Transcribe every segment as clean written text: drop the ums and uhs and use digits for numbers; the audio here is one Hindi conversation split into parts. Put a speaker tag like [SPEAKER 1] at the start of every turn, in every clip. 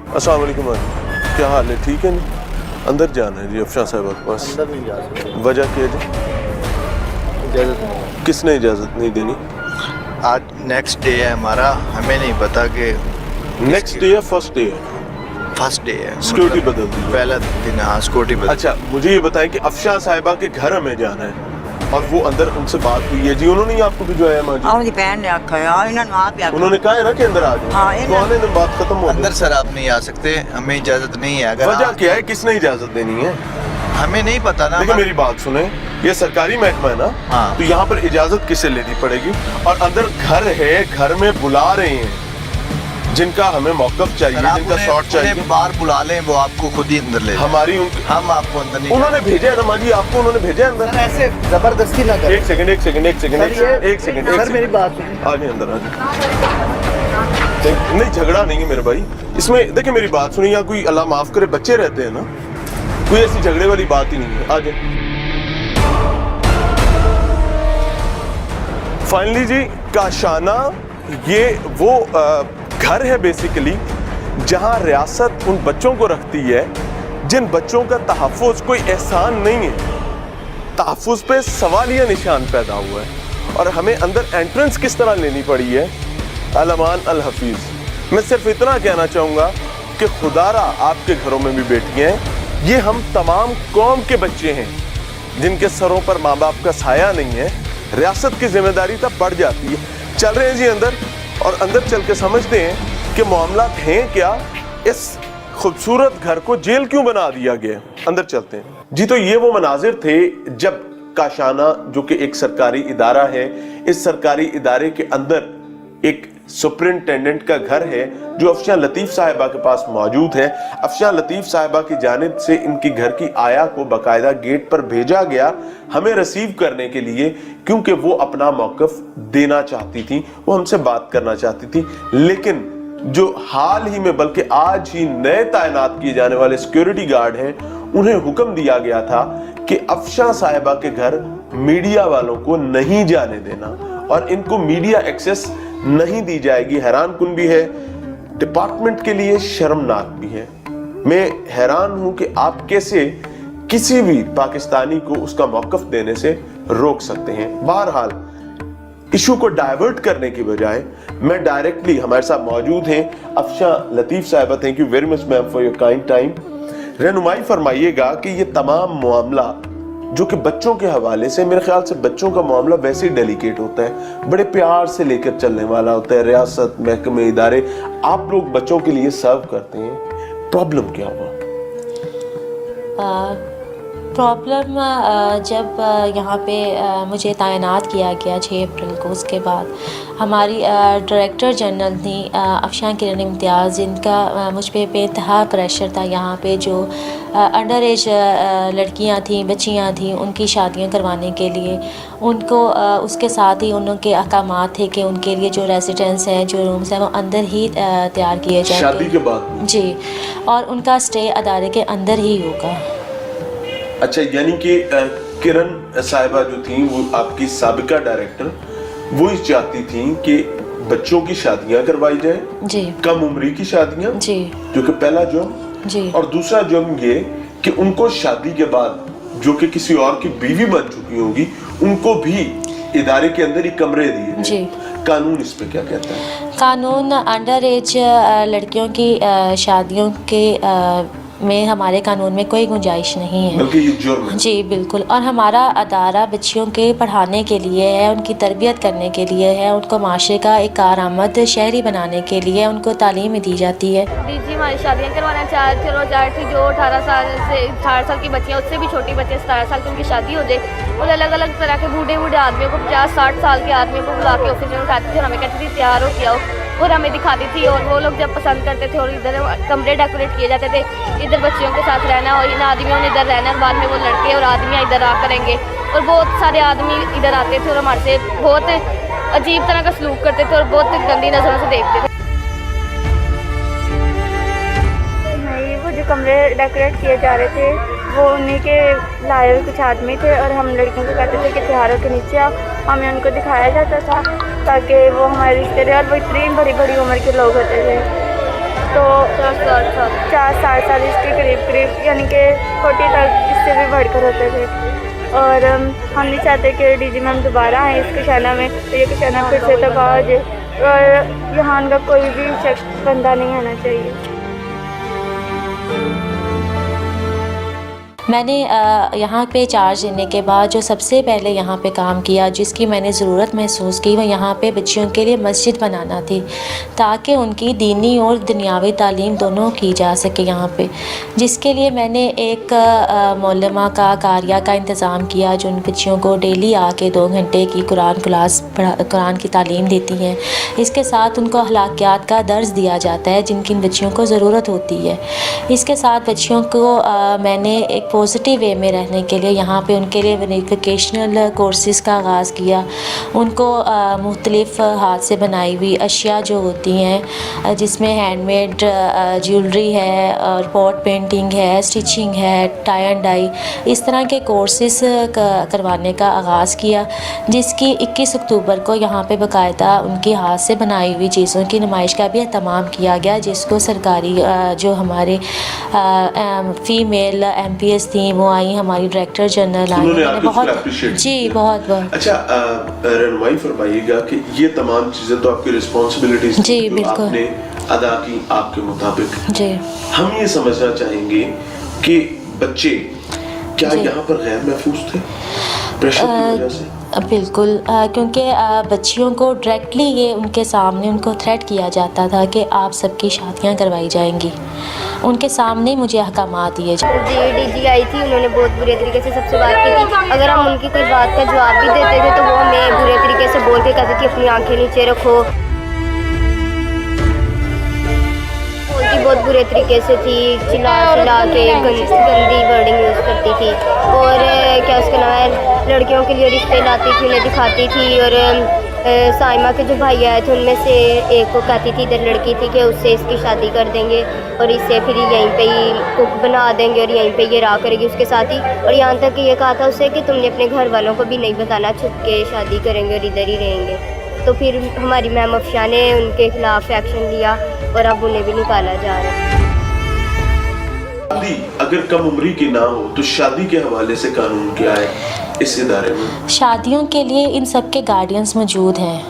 [SPEAKER 1] अस्सलाम वालेकुम भाई, क्या हाल है? ठीक है जी। अंदर जाना है जी अफशां साहिबा के पास।
[SPEAKER 2] अंदर नहीं जा सकते,
[SPEAKER 1] वजह क्या है जी?
[SPEAKER 2] इजाज़त नहीं।
[SPEAKER 1] किसने इजाज़त नहीं देनी?
[SPEAKER 2] आज नेक्स्ट डे है हमारा, हमें नहीं पता कि
[SPEAKER 1] नेक्स्ट डे है, फर्स्ट डे है?
[SPEAKER 2] फर्स्ट डे है।
[SPEAKER 1] सिक्योरिटी बदल दी है।
[SPEAKER 2] पहला दिन, हाँ सिक्योरिटी बदल।
[SPEAKER 1] अच्छा, मुझे ये बताएं कि अफशां साहिबा के घर हमें जाना है और वो अंदर उनसे बात हुई है जी, उन्होंने ही आपको भिजवाया माँ जी?
[SPEAKER 3] ਆਪਣੀ ਭੈਣ ਨੇ ਆਖਿਆ ਇਹਨਾਂ ਨੂੰ ਆਪ ਹੀ ਆਖਿਆ
[SPEAKER 1] उन्होंने कहा है ना कि अंदर आ जाओ,
[SPEAKER 3] हाँ,
[SPEAKER 1] तो आने दिन बात खत्म हो
[SPEAKER 2] अंदर
[SPEAKER 1] गई।
[SPEAKER 2] सर आप नहीं आ सकते, हमें इजाज़त नहीं है। अगर
[SPEAKER 1] वजह क्या है, किसने इजाज़त देनी है?
[SPEAKER 2] हमें नहीं पता ना।
[SPEAKER 1] देखिए मेरी बात सुने, ये सरकारी महकमा है ना,
[SPEAKER 2] हाँ।
[SPEAKER 1] तो यहाँ पर इजाजत किसे लेनी पड़ेगी? और अंदर घर है, घर में बुला रहे हैं जिनका हमें मौकफ चाहिए,
[SPEAKER 2] सर, आप
[SPEAKER 1] जिनका
[SPEAKER 2] उन्हें-
[SPEAKER 1] शॉट चाहिए,
[SPEAKER 2] उन्हें बाहर बुला लें, वो आपको खुद ही अंदर ले जाएं।
[SPEAKER 1] हमारी
[SPEAKER 2] हम आपको अंदर नहीं
[SPEAKER 1] उन्होंने भेजा है ना माँ जी, आपको उन्होंने भेजा है अंदर।
[SPEAKER 2] ऐसे जबरदस्ती ना करें।
[SPEAKER 1] एक सेकंड एक सेकंड एक सेकंड एक सेकंड
[SPEAKER 2] सर मेरी बात सुनिए।
[SPEAKER 1] आगे अंदर आगे। नहीं झगड़ा नहीं है मेरे भाई इसमें। देखिए मेरी बात सुनिए, यहाँ कोई अल्लाह माफ करे बच्चे रहते हैं ना, कोई ऐसी झगड़े वाली बात ही नहीं है। आगे फाइनली जी, काशाना ये वो घर है बेसिकली जहां रियासत उन बच्चों को रखती है जिन बच्चों का तहफ़्फ़ुज़ कोई एहसान नहीं है। तहफ़्फ़ुज़ पे सवालिया निशान पैदा हुआ है और हमें अंदर एंट्रेंस किस तरह लेनी पड़ी है। अल-अमान अल-हफ़ीज़। मैं सिर्फ इतना कहना चाहूँगा कि खुदारा आपके घरों में भी बेटियाँ हैं, ये हम तमाम कौम के बच्चे हैं जिनके सरों पर माँ बाप का साया नहीं है। रियासत की जिम्मेदारी तब बढ़ जाती है। चल रहे हैं जी अंदर, और अंदर चल के समझते हैं कि मामला हैं क्या, इस खूबसूरत घर को जेल क्यों बना दिया गया। अंदर चलते हैं जी। तो ये वो मनाजिर थे जब काशाना, जो कि एक सरकारी इदारा है, इस सरकारी इदारे के अंदर एक सुपरिंटेंडेंट का घर है जो अफशां लतीफ़ साहिबा के पास मौजूद है। अफशां लतीफ़ साहिबा की जानिब से इनकी घर की आया को बाकायदा गेट पर भेजा गया हमें रिसीव करने के लिए, क्योंकि वो अपना मौक़िफ़ देना चाहती थी, वो हमसे बात करना चाहती थी। लेकिन जो हाल ही में बल्कि आज ही नए तैनात किए जाने वाले सिक्योरिटी गार्ड हैं, उन्हें हुक्म दिया गया था कि अफशां साहिबा के घर मीडिया वालों को नहीं जाने देना और इनको मीडिया एक्सेस नहीं दी जाएगी। हैरान कुन भी है, डिपार्टमेंट के लिए शर्मनाक भी है। मैं हैरान हूं कि आप कैसे किसी भी पाकिस्तानी को उसका मौक़िफ़ देने से रोक सकते हैं। बहरहाल इशू को डाइवर्ट करने की बजाय मैं डायरेक्टली, हमारे साथ मौजूद हैं अफशां लतीफ़ साहिबा, thank you very much ma'am for your kind time. रहनुमाई फरमाइएगा कि ये तमाम मामला जो कि बच्चों के हवाले से, मेरे ख्याल से बच्चों का मामला वैसे ही डेलिकेट होता है, बड़े प्यार से लेकर चलने वाला होता है। रियासत, महकमे, इदारे, आप लोग बच्चों के लिए सर्व करते हैं, प्रॉब्लम क्या हुआ?
[SPEAKER 4] प्रॉब्लम जब यहाँ पे मुझे तैनात किया गया 6 अप्रैल को, उसके बाद हमारी डायरेक्टर जनरल थी अफशां किरण इम्तियाज़, जिनका मुझ पे बेइंतहा प्रेशर था यहाँ पे। जो अंडर एज लड़कियाँ थीं, बच्चियाँ थीं, उनकी शादियाँ करवाने के लिए उनको उसके साथ ही उनके अहकामात थे कि उनके लिए जो रेसिडेंस हैं, जो रूम्स हैं, वो अंदर ही तैयार किए जाएंगे
[SPEAKER 1] शादी के बाद
[SPEAKER 4] जी, और उनका स्टे अदारे के अंदर ही होगा।
[SPEAKER 1] अच्छा, यानी कि किरण साहिबा जो थी, वो आपकी साबिका डायरेक्टर, वो ही चाहती थी कि बच्चों की शादियां करवाई जाए
[SPEAKER 4] जी,
[SPEAKER 1] कम उम्री की शादियां
[SPEAKER 4] जी,
[SPEAKER 1] जो कि पहला जुर्म,
[SPEAKER 4] जी,
[SPEAKER 1] और दूसरा जुर्म ये कि उनको शादी के बाद जो कि किसी और की बीवी बन चुकी होगी, उनको भी इदारे के अंदर ही कमरे दिए
[SPEAKER 4] जी।
[SPEAKER 1] कानून इस पे क्या कहता है?
[SPEAKER 4] कानून अंडर एज लड़कियों की शादियों के में हमारे कानून में कोई गुंजाइश नहीं है,
[SPEAKER 1] बल्कि ये जुर्म है।
[SPEAKER 4] जी बिल्कुल। और हमारा अदारा बच्चियों के पढ़ाने के लिए है, उनकी तरबियत करने के लिए है, उनको माशरे का एक कारआमद शहरी बनाने के लिए उनको तालीम दी जाती है।
[SPEAKER 5] दी जी हमारी शादियाँ करवाना चाह थी, जो 18 साल की बच्चियाँ, उससे भी छोटी बच्चे 17 साल की उनकी शादी हो जाए, और अलग अलग तरह के बूढ़े आदमियों को, 50-60 साल के आदमियों को बुला के ऑफिस में उठाती थी और हमें कहती थी तैयार हो किया हो, और हमें दिखाती थी। और वो लोग जब पसंद करते थे और इधर कमरे डेकोरेट किए जाते थे, इधर बच्चियों के साथ रहना और इन आदमियों ने इधर रहना, बाद में वो लड़के और आदमियाँ इधर आ करेंगे, और बहुत सारे आदमी इधर आते थे और हमारे से बहुत अजीब तरह का सलूक करते थे और बहुत गंदी नज़रों से देखते थे।
[SPEAKER 6] वो जो कमरे डेकोरेट किए जा रहे थे, वो उन्हीं के लाए हुए कुछ आदमी थे, और हम लड़कियों को कहते थे कि त्योहारों के नीचे आओ, हमें उनको दिखाया जाता था ताकि वो हमारे रिश्ते रहे, और वो इतनी बड़ी बड़ी उम्र के लोग होते थे। तो 4-7 साल इसके करीब यानी कि 40 तक इससे भी बढ़कर होते थे। और हम नहीं चाहते कि डीजी मैम दोबारा आए इस कशाना में, तो ये कशाना फिर से तबाह हो जाए और यहाँ का कोई भी शख्स बंदा नहीं आना चाहिए।
[SPEAKER 4] मैंने यहाँ पे चार्ज लेने के बाद जो सबसे पहले यहाँ पे काम किया, जिसकी मैंने ज़रूरत महसूस की, वह यहाँ पे बच्चियों के लिए मस्जिद बनाना थी, ताकि उनकी दीनी और दुनियावी तालीम दोनों की जा सके यहाँ पे। जिसके लिए मैंने एक मौलमा का कारिया का इंतज़ाम किया, जो उन बच्चियों को डेली आके 2 घंटे की कुरान की तालीम देती हैं। इसके साथ उनको अखलाकियात का दर्स दिया जाता है, जिनकी इन बच्चियों को ज़रूरत होती है। इसके साथ बच्चियों को मैंने एक पॉजिटिव वे में रहने के लिए यहाँ पे उनके लिए वेरिफिकेशनल कोर्सेज़ का आगाज़ किया। उनको मुख्तलिफ़ हाथ से बनाई हुई अशिया जो होती हैं, जिसमें हैंडमेड ज्वेलरी है और पॉट पेंटिंग है, स्टिचिंग है, टाई एंड डाई, इस तरह के कोर्सेज़ करवाने का आगाज़ किया। जिसकी 21 अक्टूबर को यहाँ पे बाकायदा उनकी हाथ से बनाई हुई चीज़ों की नुमाइश का भी एहतमाम किया गया, जिसको सरकारी जो हमारे फ़ीमेल MPS थी वो आई, हमारी डायरेक्टर जनरल आई, मैंने बहुत जी बहुत
[SPEAKER 1] अच्छा रहनुमाई फरमाइएगा कि ये तमाम चीज़ें तो आपकी रिस्पॉन्सिबिलिटीज
[SPEAKER 4] जी बिल्कुल
[SPEAKER 1] आपने अदा की आपके मुताबिक।
[SPEAKER 4] जी
[SPEAKER 1] हम ये समझना चाहेंगे कि बच्चे क्या यहाँ पर गैर महफूज थे प्रेशर की वजह से?
[SPEAKER 4] बिल्कुल, क्योंकि बच्चियों को डायरेक्टली ये उनके सामने उनको थ्रेट किया जाता था कि आप सबकी शादियां करवाई जाएंगी। उनके सामने मुझे अहकामात दिए
[SPEAKER 5] जी DG आई थी, उन्होंने बहुत बुरे तरीके से सबसे बात की थी। अगर हम उनकी कोई बात का जवाब भी देते थे तो वो हमें बुरे तरीके से बोल के कहती थी अपनी आंखें नीचे रखो। बहुत बुरे तरीके से थी, चिल्ला के गंदी वर्डिंग यूज़ करती थी। और क्या उसका नाम है, लड़कियों के लिए रिश्ते लाती थी, उन्हें दिखाती थी। और साइमा के जो भाई आए थे उनमें से एक को कहती थी, इधर लड़की थी कि उससे इसकी शादी कर देंगे और इससे फिर यहीं पे ही कुक बना देंगे और यहीं पे ये रहा करेगी उसके साथ ही। और यहाँ तक कि ये कहा था उससे कि तुमने अपने घर वालों को भी नहीं बताना, छुप के शादी करेंगे और इधर ही रहेंगे। तो फिर हमारी मैम अफशा ने उनके खिलाफ एक्शन लिया और अब उन्हें भी निकाला जा रहा है।
[SPEAKER 1] शादी अगर कम उम्री की ना हो तो शादी के हवाले से कानून क्या है इस इदारे में?
[SPEAKER 4] शादियों के लिए इन सब के गार्डियंस मौजूद हैं,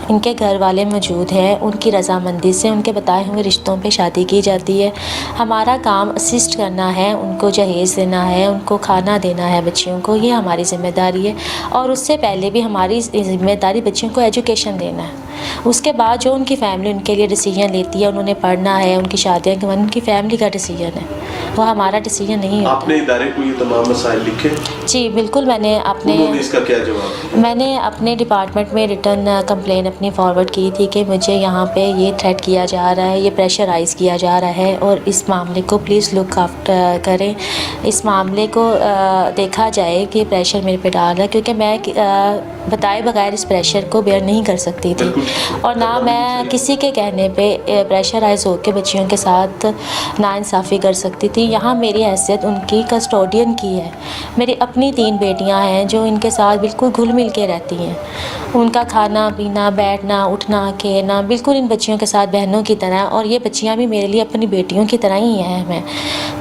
[SPEAKER 4] इनके घर वाले मौजूद हैं, उनकी रज़ामंदी से उनके बताए हुए रिश्तों पे शादी की जाती है। हमारा काम असिस्ट करना है, उनको जहेज़ देना है, उनको खाना देना है बच्चियों को, ये हमारी ज़िम्मेदारी है। और उससे पहले भी हमारी ज़िम्मेदारी बच्चियों को एजुकेशन देना है। उसके बाद जो उनकी फ़ैमिली उनके लिए डिसीजन लेती है, उन्होंने पढ़ना है, उनकी शादियाँ के बाद उनकी फ़ैमिली का डिसीजन है, वो हमारा डिसीजन नहीं होता।
[SPEAKER 1] आपने इदारे को ये तमाम मसाइल लिखे?
[SPEAKER 4] जी बिल्कुल, मैंने
[SPEAKER 1] इसका क्या जवाब?
[SPEAKER 4] मैंने अपने डिपार्टमेंट में रिटर्न कंप्लेन अपनी फॉरवर्ड की थी कि मुझे यहाँ पे ये थ्रेट किया जा रहा है, ये प्रेशराइज़ किया जा रहा है और इस मामले को प्लीज़ लुक आफ्टर करें, इस मामले को देखा जाए कि प्रेशर मेरे पे डाल रहा है, क्योंकि मैं बताए बगैर इस प्रेशर को बेयर नहीं कर सकती थी और ना मैं किसी के कहने पे प्रेशराइज़ होकर बच्चियों के साथ नाइंसाफ़ी कर सकती थी। यहाँ मेरी हैसियत उनकी कस्टोडियन की है। मेरी अपनी 3 बेटियाँ हैं जो इनके साथ बिल्कुल घुल मिल के रहती हैं। उनका खाना पीना, बैठना, उठना, खेलना बिल्कुल इन बच्चियों के साथ बहनों की तरह, और ये बच्चियाँ भी मेरे लिए अपनी बेटियों की तरह ही हैं।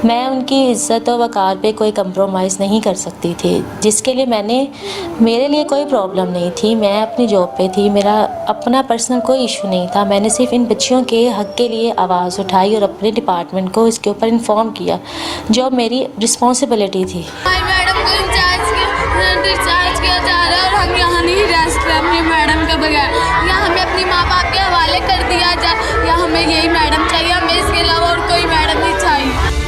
[SPEAKER 4] मैं उनकी इज़्ज़त और वक़ार पे कोई कंप्रोमाइज़ नहीं कर सकती थी, जिसके लिए मेरे लिए कोई प्रॉब्लम नहीं थी। मैं अपनी जॉब पे थी, मेरा अपना पर्सनल कोई इशू नहीं था। मैंने सिर्फ इन बच्चियों के हक़ के लिए आवाज़ उठाई और अपने डिपार्टमेंट को इसके ऊपर इन्फॉर्म किया, जो मेरी रिस्पॉन्सिबिलिटी थी।
[SPEAKER 7] मैडम को डिस्चार्ज किया जा रहा है और हम यहाँ नहीं रह सकते अपनी मैडम के बगैर। या हमें अपनी माँ बाप के हवाले कर दिया जाए या हमें यही मैडम चाहिए, हमें इसके अलावा और कोई मैडम नहीं चाहिए।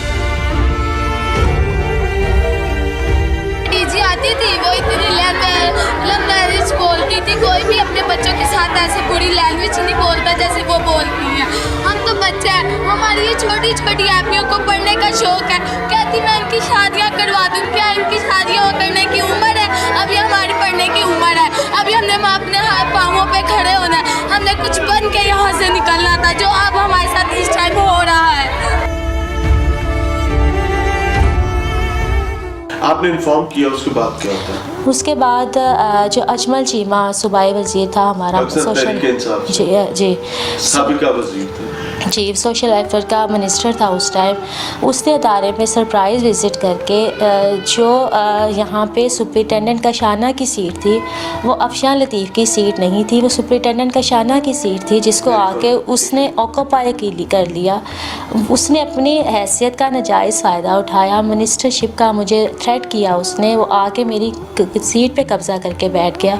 [SPEAKER 7] डीजी आती थी, वो इतनी लैंग्वेज बोलती थी, कोई भी अपने बच्चों के साथ ऐसे बुरी लैंग्वेज नहीं बोलता जैसे वो बोलती है। हम तो बच्चे हैं, हमारी ये छोटी छोटी एपियों को पढ़ने का शौक है। कहती मैं इनकी शादियाँ करवा दूँ, क्या इनकी शादियाँ करने की उम्र है? अभी हमारी पढ़ने की उम्र है, अभी हमने अपने हाथ पाँवों पे खड़े होना है, हमने कुछ बन के यहाँ से निकलना था, जो अब हमारे साथ इस टाइम हो रहा है।
[SPEAKER 1] आपने इन्फॉर्म किया, उसके बाद क्या होता है?
[SPEAKER 4] उसके बाद जो अजमल चीमा सूबाई वज़ीर था हमारा सोशल, जी
[SPEAKER 1] साबिका वज़ीर थे,
[SPEAKER 4] जी, सोशल वेलफेयर का मिनिस्टर था उस टाइम। उसने अदारे में सरप्राइज़ विज़िट करके जो यहाँ पे सुपरिटेंडेंट का शाना की सीट थी, वो अफशान लतीफ़ की सीट नहीं थी, वो सुपरिटेंडेंट का शाना की सीट थी, जिसको आके उसने ऑक्यूपाई कर लिया। उसने अपनी हैसियत का नाजायज़ फ़ायदा उठाया, मिनिस्टरशिप का मुझे थ्रेट किया उसने। वो आके मेरी सीट पे कब्ज़ा करके बैठ गया।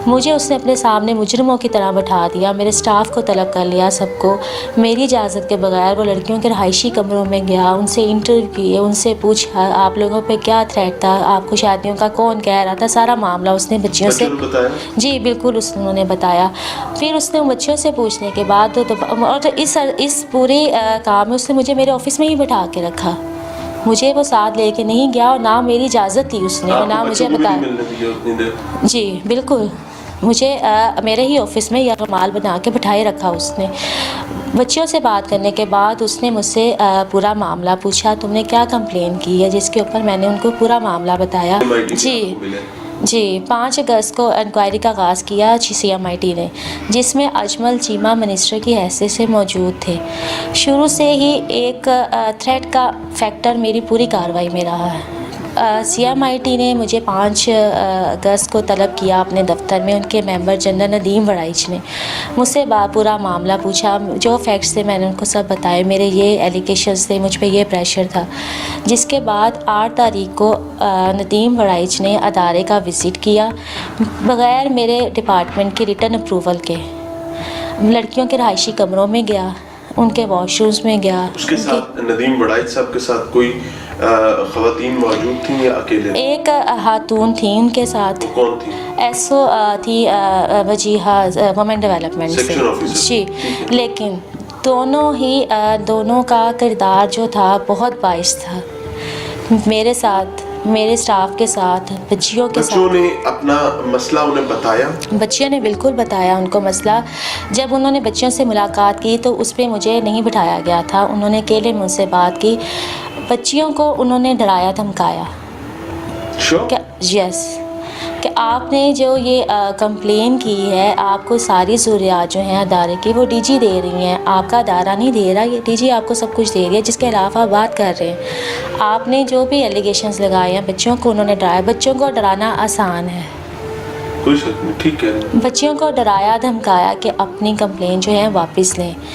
[SPEAKER 4] मुझे उसने अपने सामने मुजरिमों की तरह बैठा दिया, मेरे स्टाफ को तलब कर लिया, सबको। मेरी इजाज़त के बगैर वो लड़कियों के रहायशी कमरों में गया, उनसे इंटरव्यू किए, उनसे पूछा आप लोगों पे क्या थ्रेट था, आपको शादियों का कौन कह रहा था, सारा मामला उसने बच्चियों से
[SPEAKER 1] बताया?
[SPEAKER 4] जी बिल्कुल, उन्होंने बताया। फिर उसने बच्चियों से पूछने के बाद और इस पूरे काम में उसने मुझे मेरे ऑफिस में ही बैठा के रखा। मुझे वो साथ लेके नहीं गया और ना मेरी इजाज़त दी उसने और ना मुझे बताया। जी बिल्कुल, मुझे मेरे ही ऑफिस में यह माल बना के बिठाए रखा उसने। बच्चियों से बात करने के बाद उसने मुझसे पूरा मामला पूछा, तुमने क्या कंप्लेन की है, जिसके ऊपर मैंने उनको पूरा मामला बताया। जी 5 अगस्त को इंक्वायरी का आगाज़ किया CMIT ने, जिसमें अजमल चीमा मिनिस्टर की हैसियत से मौजूद थे। शुरू से ही एक थ्रेट का फैक्टर मेरी पूरी कार्रवाई में रहा है। CMIT ने मुझे 5 अगस्त को तलब किया अपने दफ्तर में। उनके मेंबर जनरल नदीम वराइच ने मुझसे पूरा मामला पूछा, जो फैक्ट्स थे मैंने उनको सब बताए, मेरे ये एलिगेशंस थे, मुझ पे ये प्रेशर था। जिसके बाद 8 तारीख को नदीम वराइच ने अदारे का विज़िट किया बग़ैर मेरे डिपार्टमेंट के रिटर्न अप्रूवल के। लड़कियों के रहायशी कमरों में गया, उनके वॉशरूम्स में गया।
[SPEAKER 1] उसके साथ नदीम वराइच साहब के साथ कोई ख़वातीन मौजूद थी या अकेले? एक
[SPEAKER 4] खातून थी उनके साथ।
[SPEAKER 1] वो कौन थी?
[SPEAKER 4] SO थी वजीहा वुमेन डेवलपमेंट से। जी, लेकिन दोनों का किरदार जो था बहुत बाइस था मेरे साथ, मेरे स्टाफ के साथ, बच्चियों के साथ।
[SPEAKER 1] बच्चों ने अपना मसला उन्हें बताया?
[SPEAKER 4] बच्चियों ने बिल्कुल बताया उनको मसला। जब उन्होंने बच्चियों से मुलाकात की तो उस पर मुझे नहीं बिठाया गया था, उन्होंने अकेले मुझसे बात की। बच्चियों को उन्होंने डराया धमकाया। क्या? यस, कि आपने जो ये कंप्लेन की है, आपको सारी ज़रूरियात जो हैं अदारे की वो DG दे रही हैं, आपका अदारा नहीं दे रहा, ये DG आपको सब कुछ दे रही है, जिसके खिलाफ आप बात कर रहे हैं। आपने जो भी एलिगेशंस लगाए हैं, बच्चों को उन्होंने डराया। बच्चों को डराना आसान है,
[SPEAKER 1] कोई शक नहीं, ठीक है।
[SPEAKER 4] बच्चियों को डराया धमकाया कि अपनी कंप्लेन जो है वापस लें।